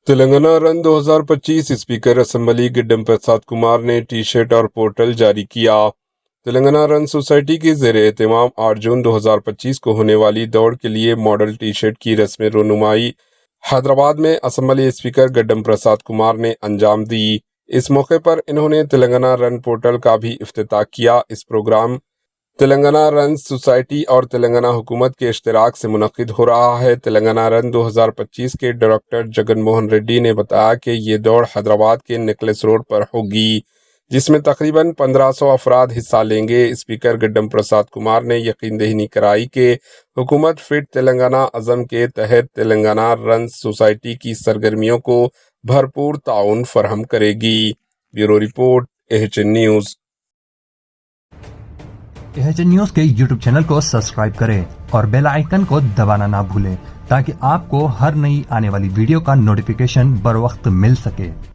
تلنگانہ رن 2025 speaker assembly گڈم Prasad Kumar نے T shirt اور portal جاری کیا۔ تلنگانہ رن سوسائٹی کے زیر اہتمام 8 جون 2025 کو ہونے والی دوڑ کے لیے ماڈل ٹی شرٹ کی رسم رونمائی حیدرآباد میں اسمبلی اسپیکر گڈم پرساد کمار نے انجام دی۔ اس موقع پر انہوں نے تلنگانہ رن پورٹل کا بھی افتتاح کیا۔ اس پروگرام تلنگانہ رن سوسائٹی اور تلنگانہ حکومت کے اشتراک سے منعقد ہو رہا ہے۔ تلنگانہ رن 2025 کے ڈائریکٹر جگن موہن ریڈی نے بتایا کہ یہ دوڑ حیدرآباد کے نیکلس روڈ پر ہوگی، جس میں تقریباً 1500 افراد حصہ لیں گے۔ اسپیکر گڈم پرساد کمار نے یقین دہانی کرائی کہ حکومت فٹ تلنگانہ عزم کے تحت تلنگانہ رن سوسائٹی کی سرگرمیوں کو بھرپور تعاون فراہم کرے گی۔ Bureau report AHN news. AHN news کے یوٹیوب چینل کو سبسکرائب کریں اور بیل آئیکن کو دبانا نہ بھولیں تاکہ آپ کو ہر نئی آنے والی ویڈیو کا نوٹیفیکیشن بر وقت مل سکے۔